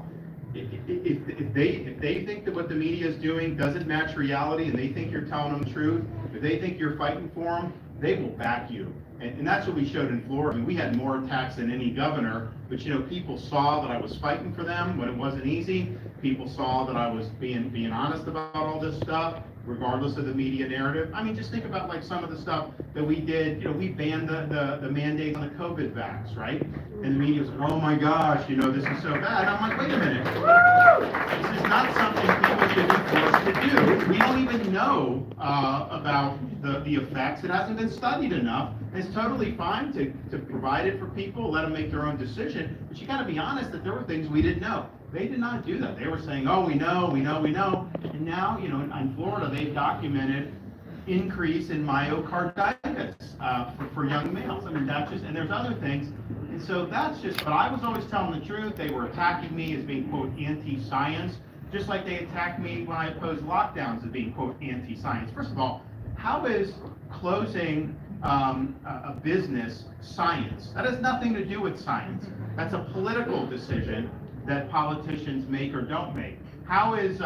if they think that what the media is doing doesn't match reality and they think you're telling them the truth, if they think you're fighting for them, they will back you. And that's what we showed in Florida. I mean, we had more attacks than any governor, but people saw that I was fighting for them when it wasn't easy. People saw that I was being honest about all this stuff, regardless of the media narrative. I mean, just think about like some of the stuff that we did. We banned the mandates on the COVID vax, right? And the media was like, oh my gosh, this is so bad. I'm like, wait a minute. This is not something people should be forced to do. We don't even know about the effects. It hasn't been studied enough. It's totally fine to provide it for people, let them make their own decision. But you got to be honest that there were things we didn't know. They did not do that. They were saying, oh, we know. And now, in Florida, they've documented increase in myocarditis for young males. I mean, and there's other things. And so but I was always telling the truth. They were attacking me as being, quote, anti-science, just like they attacked me when I opposed lockdowns as being, quote, anti-science. First of all, how is closing a business science? That has nothing to do with science. That's a political decision that politicians make or don't make. How is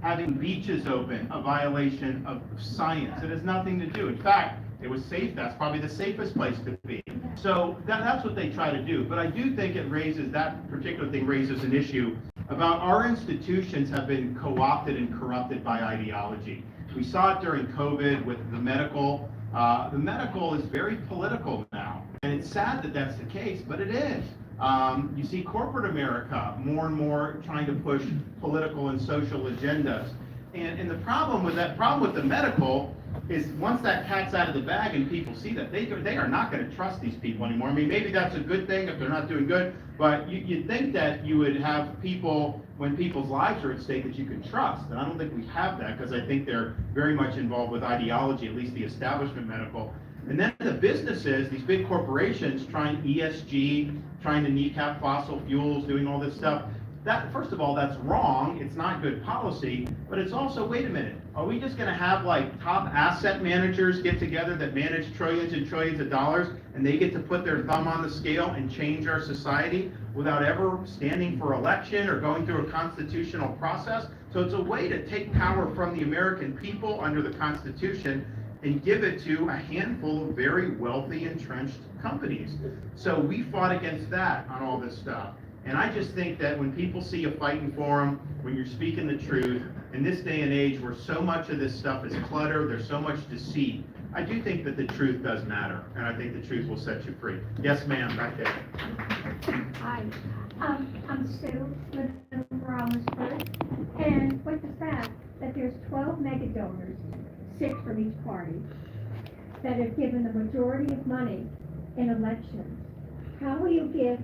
having beaches open a violation of science? It has nothing to do. In fact, it was safe. That's probably the safest place to be. So that's what they try to do. But I do think that particular thing raises an issue about our institutions have been co-opted and corrupted by ideology. We saw it during COVID with the medical. The medical is very political now. And it's sad that that's the case, but it is. You see corporate America more and more trying to push political and social agendas. And the problem with the medical is once that cat's out of the bag and people see that, they are not going to trust these people anymore. I mean, maybe that's a good thing if they're not doing good, but you'd think that you would have people, when people's lives are at stake, that you can trust. And I don't think we have that, because I think they're very much involved with ideology, at least the establishment medical. And then the businesses, these big corporations trying ESG, trying to kneecap fossil fuels, doing all this stuff. That, first of all, that's wrong. It's not good policy, but it's also, wait a minute, are we just going to have like top asset managers get together that manage trillions and trillions of dollars, and they get to put their thumb on the scale and change our society without ever standing for election or going through a constitutional process? So it's a way to take power from the American people under the Constitution and give it to a handful of very wealthy, entrenched companies. So we fought against that on all this stuff. And I just think that when people see you fighting for them, when you're speaking the truth, in this day and age where so much of this stuff is clutter, there's so much deceit, I do think that the truth does matter, and I think the truth will set you free. Yes, ma'am, back there. Hi, I'm Sue, living in Rollinsford, and with the fact that there's 12 mega donors, 6 from each party, that have given the majority of money in elections, how will you give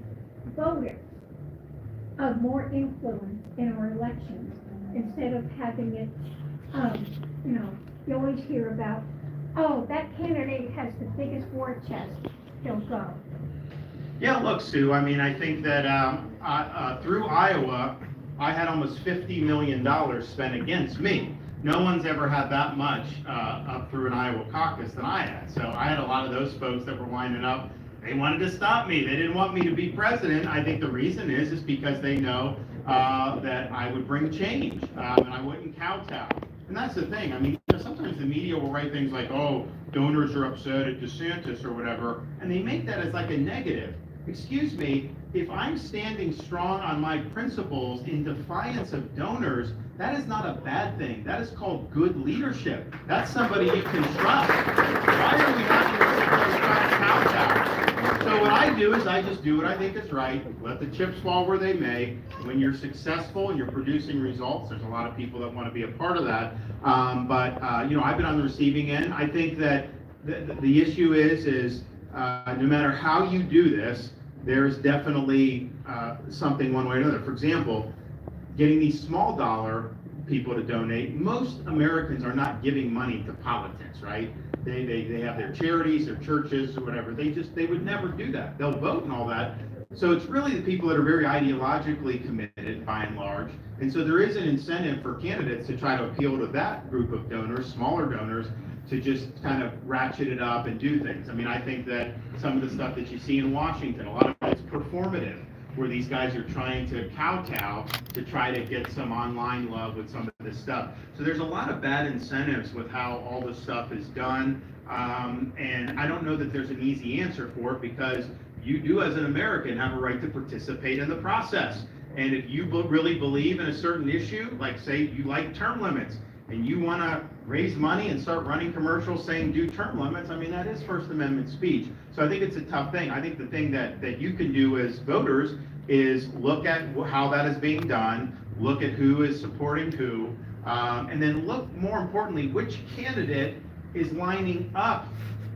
voters more influence in our elections instead of having it, you always hear about, oh, that candidate has the biggest war chest, he'll go. Yeah, look, Sue, I mean, I think that through Iowa, I had almost $50 million spent against me. No one's ever had that much up through an Iowa caucus than I had. So I had a lot of those folks that were lining up. They wanted to stop me. They didn't want me to be president. I think the reason is because they know that I would bring change and I wouldn't kowtow. And that's the thing. I mean, sometimes the media will write things like, oh, donors are upset at DeSantis or whatever, and they make that as like a negative. Excuse me, if I'm standing strong on my principles in defiance of donors, that is not a bad thing. That is called good leadership. That's somebody you can trust. Why are we not going to sit there and kowtow? So what I do is I just do what I think is right, let the chips fall where they may. When you're successful and you're producing results, there's a lot of people that want to be a part of that. But you know, I've been on the receiving end. I think that the issue is no matter how you do this, there's definitely something one way or another. For example, getting these small dollar people to donate, most Americans are not giving money to politics, right? They have their charities, their churches, or whatever. They would never do that. They'll vote and all that. So it's really the people that are very ideologically committed, by and large. And so there is an incentive for candidates to try to appeal to that group of donors, smaller donors, to just kind of ratchet it up and do things. I mean, I think that some of the stuff that you see in Washington, a lot of it's performative, where these guys are trying to kowtow to try to get some online love with some of this stuff. So there's a lot of bad incentives with how all this stuff is done. And I don't know that there's an easy answer for it, because you do, as an American, have a right to participate in the process. And if you really believe in a certain issue, like say you like term limits, and you want to raise money and start running commercials saying do term limits, I mean, that is First Amendment speech. So I think it's a tough thing. I think the thing that you can do as voters is look at how that is being done, look at who is supporting who, and then look, more importantly, which candidate is lining up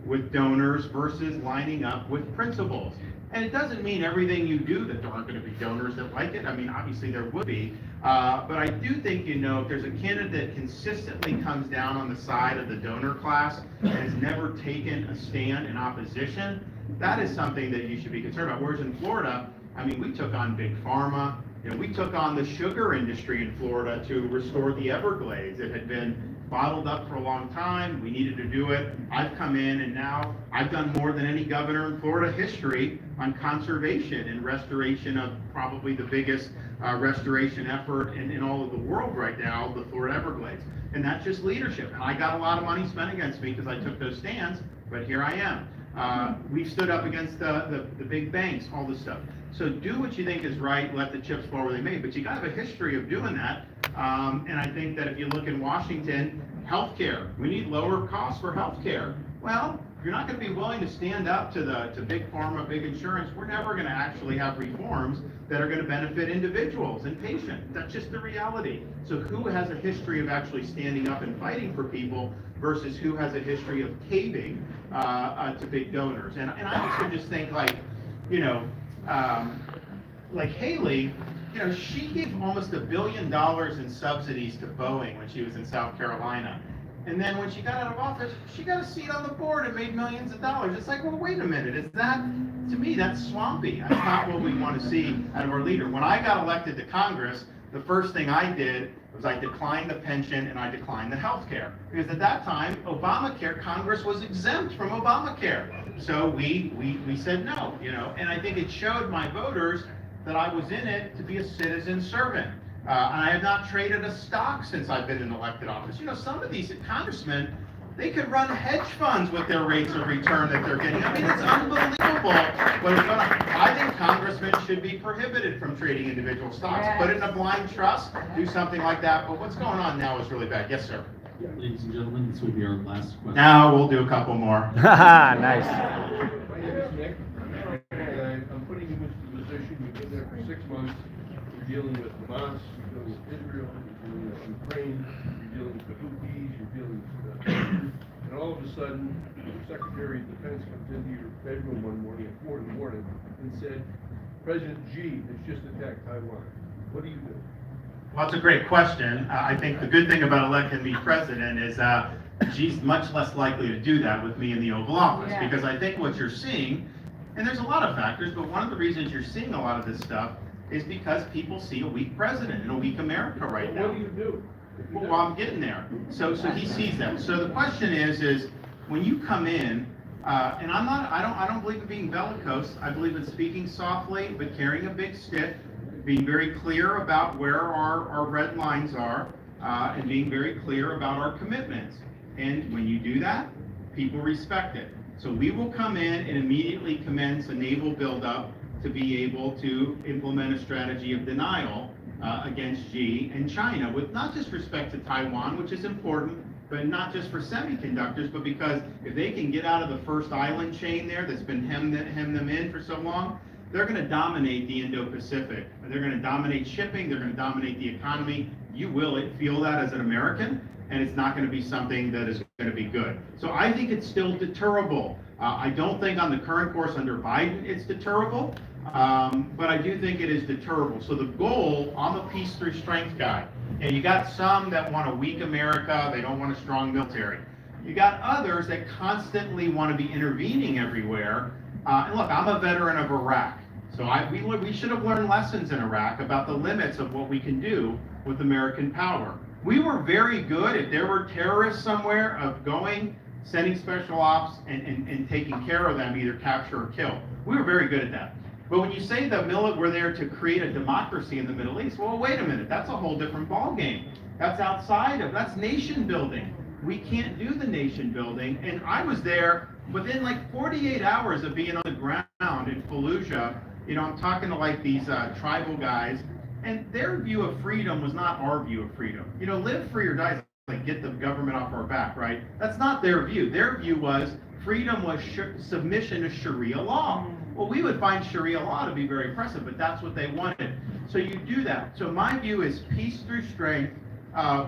with donors versus lining up with principles. And it doesn't mean everything you do that there aren't going to be donors that like it. I mean, obviously there would be. But I do think, you know, if there's a candidate that consistently comes down on the side of the donor class and has never taken a stand in opposition, that is something that you should be concerned about. Whereas in Florida, I mean, we took on Big Pharma. You know, we took on the sugar industry in Florida to restore the Everglades. It had been bottled up for a long time. We needed to do it. I've come in and now I've done more than any governor in Florida history on conservation and restoration of probably the biggest restoration effort in all of the world right now, the Florida Everglades. And that's just leadership. And I got a lot of money spent against me because I took those stands, but here I am. We've stood up against the big banks, all this stuff. So do what you think is right, let the chips fall where they may, but you got to have a history of doing that. And I think that if you look in Washington, healthcare, we need lower costs for healthcare. Well, if you're not going to be willing to stand up to big pharma, big insurance, we're never going to actually have reforms that are going to benefit individuals and patients. That's just the reality. So who has a history of actually standing up and fighting for people versus who has a history of caving to big donors? And I also just think, like, you know, like Haley, you know, she gave almost $1 billion in subsidies to Boeing when she was in South Carolina. And then when she got out of office, she got a seat on the board and made millions of dollars. It's like, well, wait a minute. Is that, to me, that's swampy. That's not what we want to see out of our leader. When I got elected to Congress, the first thing I did was I declined the pension and I declined the health care. Because at that time, Obamacare, Congress was exempt from Obamacare. So we said no, you know. And I think it showed my voters that I was in it to be a citizen servant. And I have not traded a stock since I've been in elected office. You know, some of these congressmen, they could run hedge funds with their rates of return that they're getting. I mean, it's unbelievable. But I think congressmen should be prohibited from trading individual stocks. Put it in a blind trust, do something like that. But what's going on now is really bad. Yes, sir. Ladies and gentlemen, this will be our last question. Now we'll do a couple more. Nice. My name is Nick, and I'm putting you into the position. You've been there for 6 months. You're dealing with Hamas, you're dealing with Israel, you're dealing with Ukraine, you're dealing with the Houthis, you're dealing with and all of a sudden, the Secretary of Defense comes into your bedroom one morning at 4 in the morning and said, President Xi has just attacked Taiwan. What do you do? Well, that's a great question. I think the good thing about electing me president is Xi's much less likely to do that with me in the Oval Office, because I think what you're seeing, and there's a lot of factors, but one of the reasons you're seeing a lot of this stuff is because people see a weak president and a weak America right now. What do you do? Well, I'm getting there. So he sees that. So the question is when you come in, and I don't believe in being bellicose. I believe in speaking softly but carrying a big stick, being very clear about where our red lines are, and being very clear about our commitments. And when you do that, people respect it. So we will come in and immediately commence a naval buildup to be able to implement a strategy of denial against Xi and China, with not just respect to Taiwan, which is important, but not just for semiconductors, but because if they can get out of the first island chain there that's been hemmed them in for so long, they're going to dominate the Indo-Pacific. They're going to dominate shipping, they're going to dominate the economy. You will feel that as an American, and it's not going to be something that is going to be good. So I think it's still deterrable. I don't think on the current course under Biden it's deterrable, but I do think it is deterrable. So the goal, I'm a peace through strength guy. And you got some that want a weak America, they don't want a strong military. You got others that constantly want to be intervening everywhere. And look, I'm a veteran of Iraq. So we should have learned lessons in Iraq about the limits of what we can do with American power. We were very good, if there were terrorists somewhere, of going, sending special ops, and taking care of them, either capture or kill. We were very good at that. But when you say we're there to create a democracy in the Middle East, well, wait a minute, that's a whole different ballgame. That's nation building. We can't do the nation building. And I was there within like 48 hours of being on the ground in Fallujah. I'm talking to like these tribal guys, and their view of freedom was not our view of freedom. Live free or die, like get the government off our back, right? That's not their view. Their view was freedom was submission to Sharia law. Well, we would find Sharia law to be very oppressive, but that's what they wanted. So you do that. So my view is peace through strength.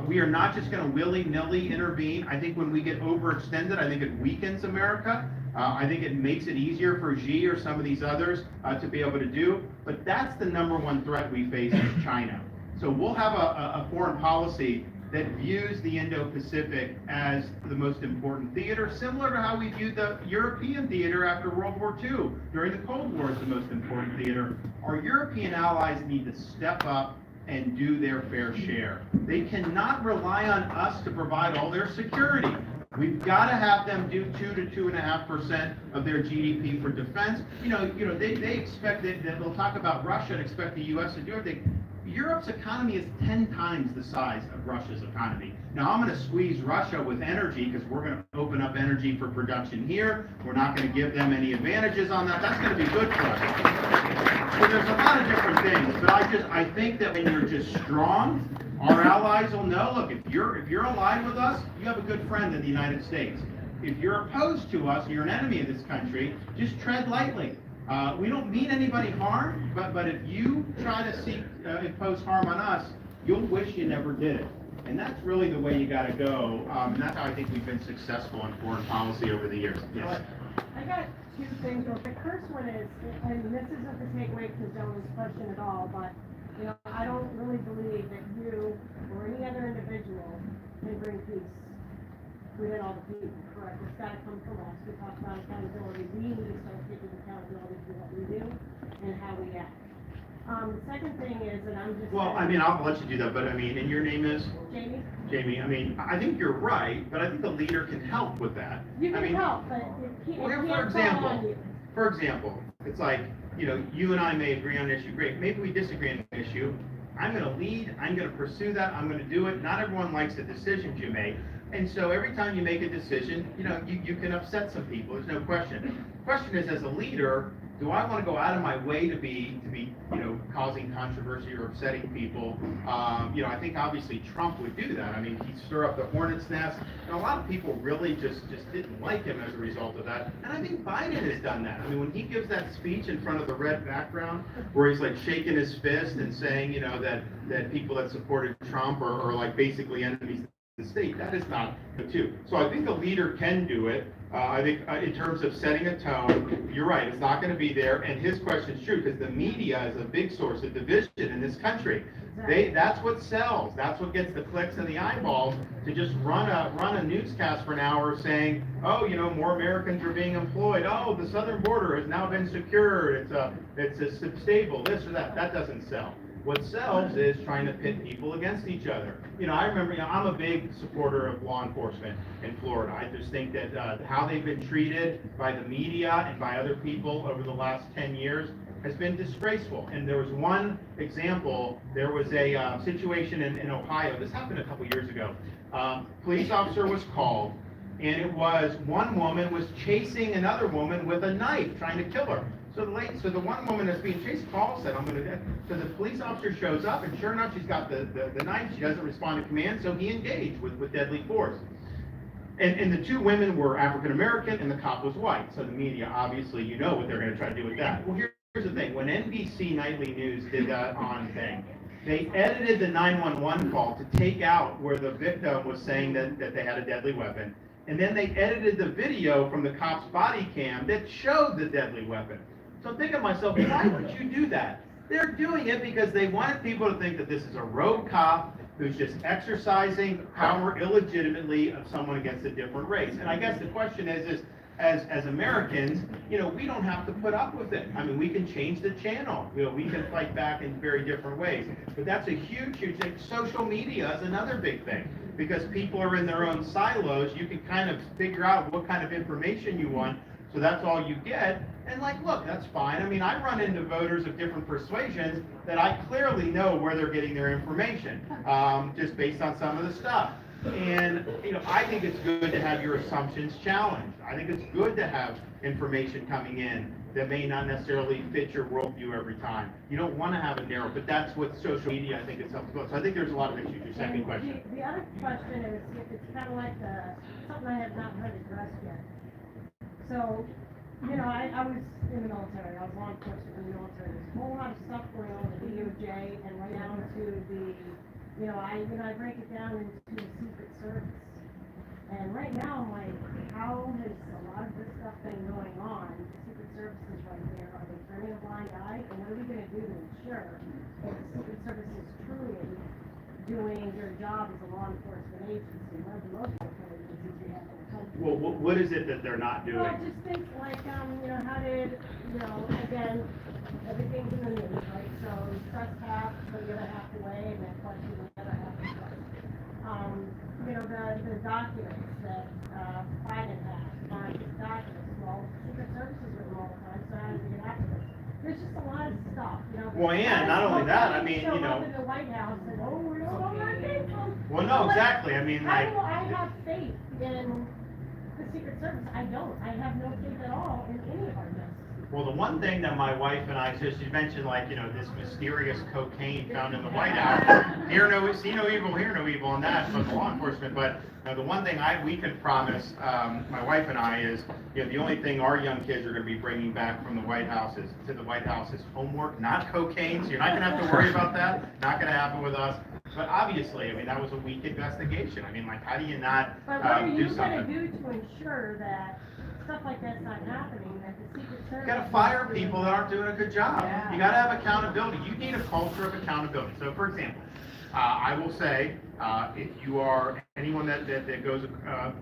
We are not just going to willy-nilly intervene. I think when we get overextended, I think it weakens America. I think it makes it easier for Xi or some of these others to be able to do. But that's the number one threat we face is China. So we'll have a foreign policy that views the Indo-Pacific as the most important theater, similar to how we viewed the European theater after World War II. During the Cold War, it's the most important theater. Our European allies need to step up and do their fair share. They cannot rely on us to provide all their security. We've got to have them do 2 to 2.5% of their GDP for defense. They expect that they'll talk about Russia and expect the U.S. to do everything. Europe's economy is 10 times the size of Russia's economy. Now, I'm going to squeeze Russia with energy because we're going to open up energy for production here. We're not going to give them any advantages on that. That's going to be good for us. So there's a lot of different things, but I think that when you're just strong, our allies will know, look, if you're allied with us, you have a good friend in the United States. If you're opposed to us, you're an enemy of this country, just tread lightly. We don't mean anybody harm, but if you try to impose harm on us, you'll wish you never did it. And that's really the way you got to go. And that's how I think we've been successful in foreign policy over the years. Yes. I got two things. The first one is, and this isn't to take away from Jonah's question at all, but I don't really believe that you or any other individual can bring peace within all the people, correct? It's got to come from us. We talk about accountability. We need to start taking accountability for what we do and how we act. The second thing is that I'm just... Well, I'll let you do that, but and your name is? Jamie? Jamie, I think you're right, but I think a leader can help with that. You can help, but it can't fall on you. For example, it's like, you and I may agree on an issue, great. Maybe we disagree on an issue. I'm going to lead, I'm going to pursue that, I'm going to do it. Not everyone likes the decisions you make. And so every time you make a decision, you can upset some people, there's no question. The question is, as a leader, do I want to go out of my way to be causing controversy or upsetting people? I think obviously Trump would do that. He'd stir up the hornet's nest, and a lot of people really just didn't like him as a result of that. And I think Biden has done that. When he gives that speech in front of the red background, where he's like shaking his fist and saying, that people that supported Trump are like basically enemies of the state, that is not good too. So I think a leader can do it. I think in terms of setting a tone, you're right, it's not going to be there. And his question is true, because the media is a big source of division in this country. That's what sells. That's what gets the clicks and the eyeballs, to just run a newscast for an hour saying, oh, more Americans are being employed. Oh, the southern border has now been secured. It's stable, this or that. That doesn't sell. What sells is trying to pit people against each other. I remember, I'm a big supporter of law enforcement in Florida. I just think that how they've been treated by the media and by other people over the last 10 years has been disgraceful. And there was one example, there was a situation in Ohio, this happened a couple years ago. Police officer was called, and it was one woman was chasing another woman with a knife, trying to kill her. So the one woman that's being chased calls, said, I'm going to... So the police officer shows up, and sure enough, she's got the knife. She doesn't respond to command, so he engaged with deadly force. And the two women were African American and the cop was white. So the media, obviously, you know what they're going to try to do with that. Well, here's the thing. When NBC Nightly News did that on thing, they edited the 911 call to take out where the victim was saying that they had a deadly weapon. And then they edited the video from the cop's body cam that showed the deadly weapon. So I'm thinking to myself, why would you do that? They're doing it because they wanted people to think that this is a rogue cop who's just exercising power illegitimately of someone against a different race. And I guess the question is as Americans, you know, we don't have to put up with it. I mean, we can change the channel. You know, we can fight back in very different ways. But that's a huge thing. Social media is another big thing. Because people are in their own silos, you can kind of figure out what kind of information you want. So that's all you get. And like, look, that's fine. I mean, I run into voters of different persuasions that I clearly know where they're getting their information, just based on some of the stuff. And, you know, I think it's good to have your assumptions challenged. I think it's good to have information coming in that may not necessarily fit your worldview every time. You don't want to have a narrow, but that's what social media, I think, is helpful. So I think there's a lot of issues. Your second question. The other question is, if it's kind of like something I have not heard addressed yet. So, you know, I was in the military. I was law enforcement in the military. There's a whole lot of stuff going on with the DOJ and right down to the, I break it down into the Secret Service. And right now, I'm like, how has a lot of this stuff been going on? The Secret Service is right there. Are they turning a blind eye? And what are we going to do to ensure that the Secret Service is truly doing their job as a law enforcement agency? One of the most important agencies we have in the country. Well, what is it that they're not doing? Well, just things like, how did, again, everything's in the news, right? So trust half, so the other half away, and then question the other half of trust. The documents that Biden has on his documents, well, Secret Service is written all the time, so how does it get access? There's just a lot of stuff, Well, and not only that, I mean, show up in the White House and, we don't know where it came from. Well, no, exactly. I mean, How like. do I have faith in the Secret Service? I don't. I have no faith at all in any of our justice. Well, the one thing that my wife and I, so she mentioned, like, this mysterious cocaine found in the White House. See no evil, hear no evil on that from the law enforcement. But the one thing we can promise, my wife and I, is the only thing our young kids are going to be bringing back from the White House is homework, not cocaine. So you're not going to have to worry about that. Not going to happen with us. But obviously, I mean, that was a weak investigation. I mean, like, how do you not But what are you do going to something? do to ensure that stuff like that's not happening, that the Secret Service... You gotta fire people that aren't doing a good job. Yeah. You gotta have accountability. You need a culture of accountability. So, for example, I will say, if you are anyone that goes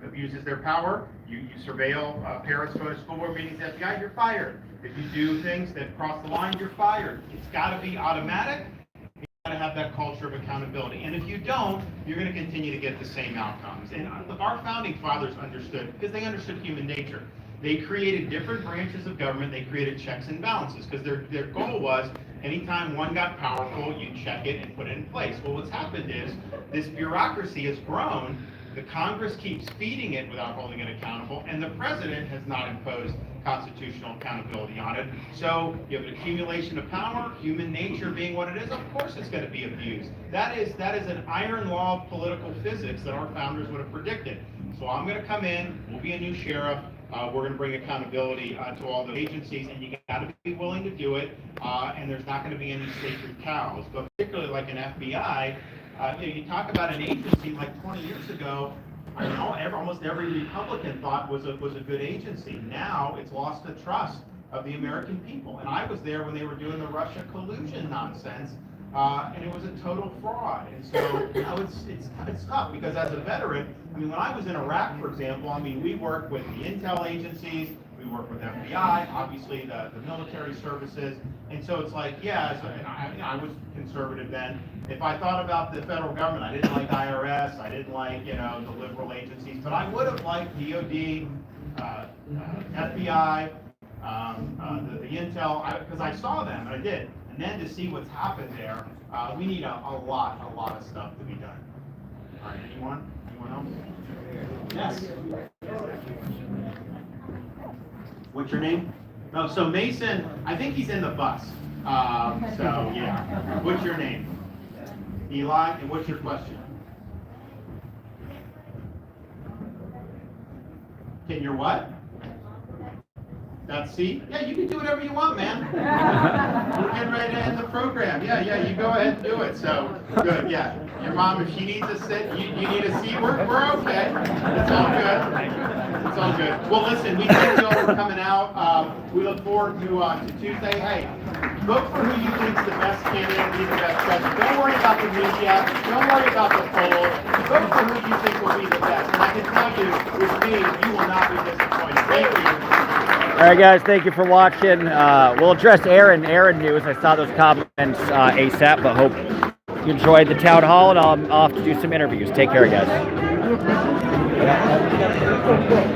abuses their power, you surveil parents going to school board meetings, FBI, you're fired. If you do things that cross the line, you're fired. It's got to be automatic. You got to have that culture of accountability. And if you don't, you're going to continue to get the same outcomes. And our founding fathers understood, because they understood human nature. They created different branches of government. They created checks and balances, because their goal was, anytime one got powerful, you check it and put it in place. Well, what's happened is this bureaucracy has grown. The Congress keeps feeding it without holding it accountable, and the president has not imposed constitutional accountability on it. So you have an accumulation of power, human nature being what it is, of course it's going to be abused. That is an iron law of political physics that our founders would have predicted. So I'm going to come in, we'll be a new sheriff, we're going to bring accountability to all the agencies, and you got to be willing to do it, and there's not going to be any sacred cows. But particularly like an FBI, you talk about an agency like 20 years ago, I know almost every Republican thought was a good agency. Now it's lost the trust of the American people. And I was there when they were doing the Russia collusion nonsense, and it was a total fraud. And so it's tough, because as a veteran, I mean, when I was in Iraq, for example, I mean, we worked with the intel agencies, we worked with FBI, obviously the military services, and so it's like, yeah, so, I was conservative then. If I thought about the federal government, I didn't like IRS, I didn't like, the liberal agencies, but I would have liked DOD, FBI, the intel, because I saw them, and I did. And then to see what's happened there, we need a lot of stuff to be done. All right, anyone else? Yes. What's your name? No, so Mason, I think he's in the bus. So yeah. What's your name? Eli, and what's your question? Hitting your what? That seat? Yeah, you can do whatever you want, man. We're getting ready to end the program. Yeah, you go ahead and do it. So, good, yeah. Your mom, if she needs a sit, you need a seat, we're okay. It's all good. It's all good. Well, listen, we thank you all for coming out. We look forward to Tuesday. Hey, vote for who you think's the best candidate, be the best president. Don't worry about the media. Don't worry about the polls. Vote for who you think will be the best. And I can tell you, with me, you will not be disappointed. Thank you. All right, guys, thank you for watching. We'll address Aaron news. I saw those comments ASAP, but hope you enjoyed the town hall, and I'm off to do some interviews. Take care, guys.